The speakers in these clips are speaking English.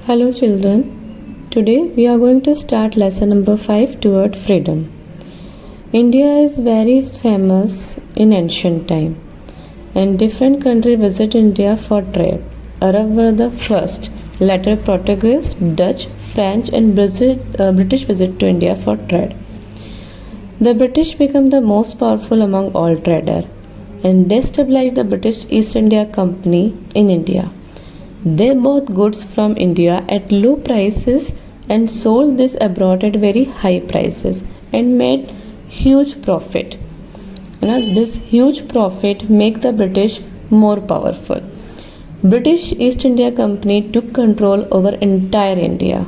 Hello children. Today we are going to start lesson number 5 toward freedom. India is very famous in ancient time and different countries visit India for trade. Arab were the first, later Portuguese, Dutch, French and British visit to India for trade. The British became the most powerful among all traders and they established the British East India Company in India. They bought goods from India at low prices and sold this abroad at very high prices and made huge profit. Now, this huge profit make the British more powerful. British East India Company took control over entire India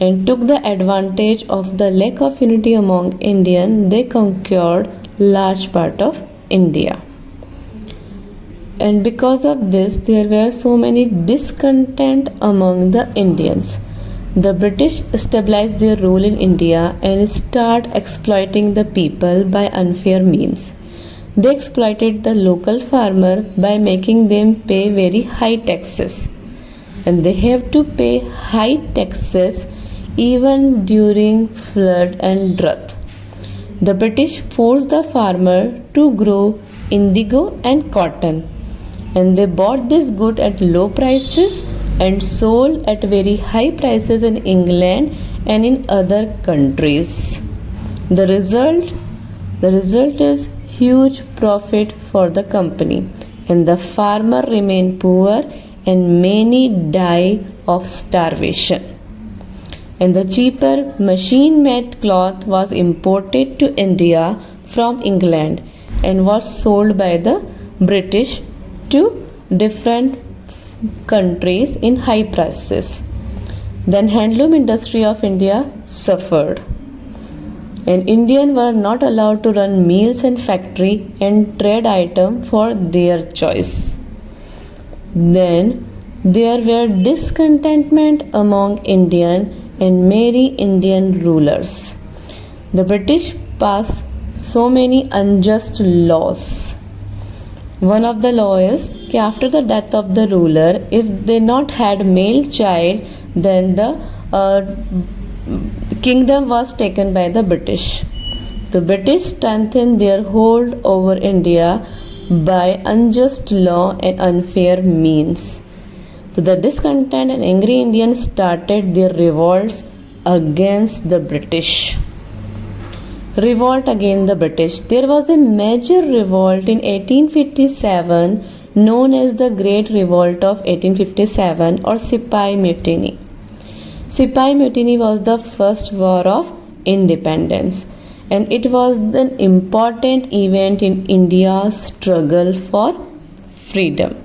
and took the advantage of the lack of unity among Indians. They conquered large part of India. And because of this there were so many discontent among the Indians. The British established their rule in India and start exploiting the people by unfair means. They exploited the local farmer by making them pay very high taxes, and they have to pay high taxes even during flood and drought. The British forced the farmer to grow indigo and cotton, and they bought this good at low prices and sold at very high prices in England and in other countries. The result is huge profit for the company, and the farmer remain poor and many die of starvation. And the cheaper machine made cloth was imported to India from England and was sold by the British to different countries in high prices. Then handloom industry of India suffered, and Indians were not allowed to run mills and factory and trade item for their choice. Then there were discontentment among Indian and many Indian rulers. The British passed so many unjust laws. One of the law is that after the death of the ruler, if they not had male child, then the kingdom was taken by the British. The British strengthened their hold over India by unjust law and unfair means. So the discontent and angry Indians started their revolts against the British. Revolt against the British. There was a major revolt in 1857 known as the Great Revolt of 1857 or Sipahi Mutiny. Sipahi Mutiny was the first war of independence, and it was an important event in India's struggle for freedom.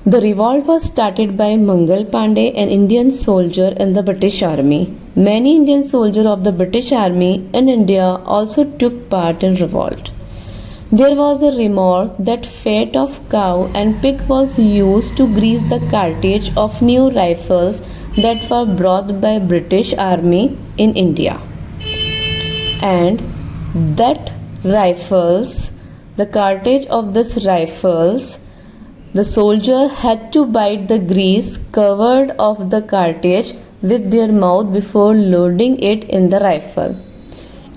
The revolt was started by Mangal Pandey, an Indian soldier in the British Army. Many Indian soldiers of the British Army in India also took part in revolt. There was a rumor that fat of cow and pig was used to grease the cartridge of new rifles that were brought by British Army in India. And that rifles, the cartridge of this rifles, the soldier had to bite the grease covered of the cartridge with their mouth before loading it in the rifle.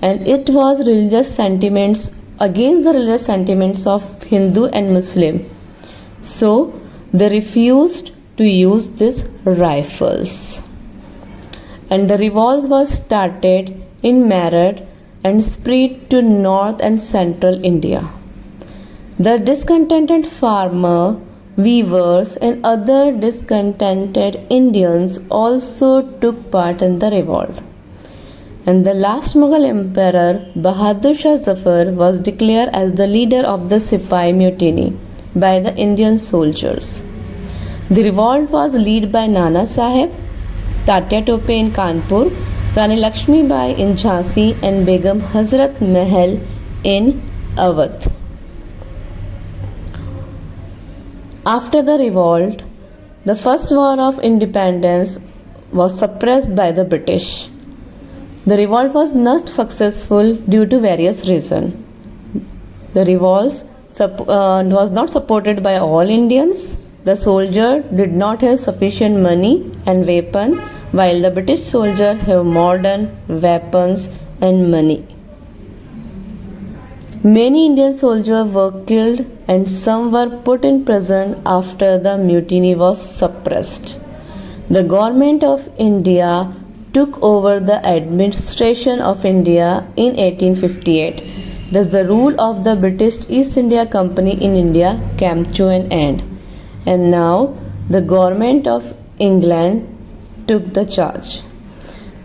And it was religious sentiments against the religious sentiments of Hindu and Muslim. So they refused to use these rifles. And the revolt was started in Meerut and spread to north and central India. The discontented farmer, weavers and other discontented Indians also took part in the revolt. And the last Mughal emperor Bahadur Shah Zafar was declared as the leader of the Sipahi Mutiny by the Indian soldiers. The revolt was led by Nana Sahib, Tatya Tope in Kanpur, Rani Lakshmi Bai in Jhansi and Begum Hazrat Mahal in Awadh. After the revolt, the first war of independence was suppressed by the British. The revolt was not successful due to various reasons. The revolt was not supported by all Indians. The soldier did not have sufficient money and weapon, while the British soldier have modern weapons and money. Many Indian soldiers were killed and some were put in prison after the mutiny was suppressed. The government of India took over the administration of India in 1858. Thus, the rule of the British East India Company in India came to an end. And now, the government of England took the charge.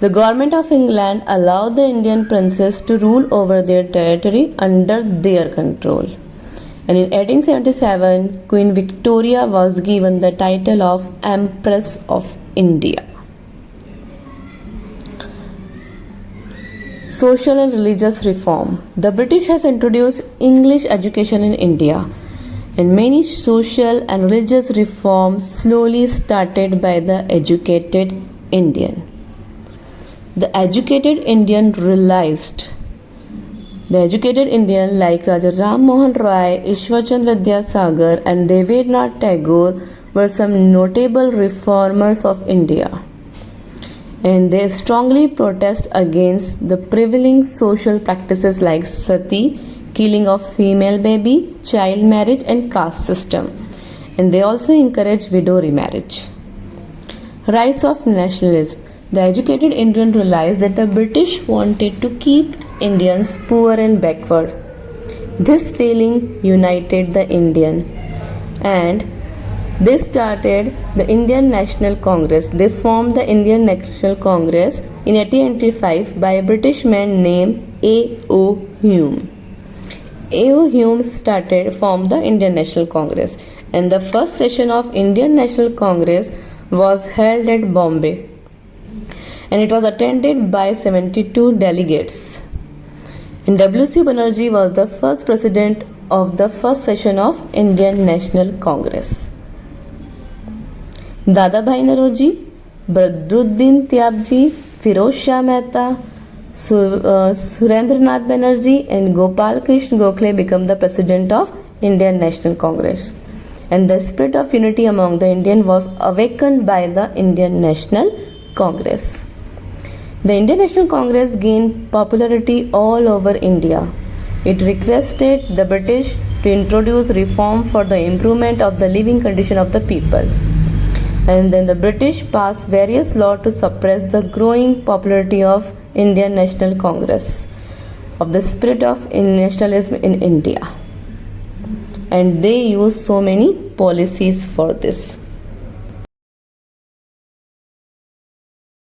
The government of England allowed the Indian princes to rule over their territory under their control. And in 1877, Queen Victoria was given the title of Empress of India. Social and religious reform. The British has introduced English education in India, and many social and religious reforms slowly started by the educated Indian. The educated Indian like Raja Ram Mohan Roy, Ishwarchand Vidyasagar and Devendranath Tagore were some notable reformers of India. And they strongly protest against the prevailing social practices like sati, killing of female baby, child marriage and caste system. And they also encourage widow remarriage. Rise of nationalism. The educated Indian realized that the British wanted to keep Indians poor and backward. This feeling united the Indian, and they started the Indian National Congress. They formed the Indian National Congress in 1885 by a British man named A.O. Hume. A.O. Hume formed the Indian National Congress, and the first session of Indian National Congress was held at Bombay, and it was attended by 72 delegates. And W.C. Banerjee was the first president of the first session of Indian National Congress. Dadabhai Naoroji, Badruddin Tyabji, Firoz Shah Mehta, Surendranath Banerjee and Gopal Krishna Gokhale became the president of Indian National Congress. And the spirit of unity among the Indians was awakened by the Indian National Congress. The Indian National Congress gained popularity all over India. It requested the British to introduce reform for the improvement of the living condition of the people. And then the British passed various laws to suppress the growing popularity of Indian National Congress, of the spirit of nationalism in India. And they used so many policies for this.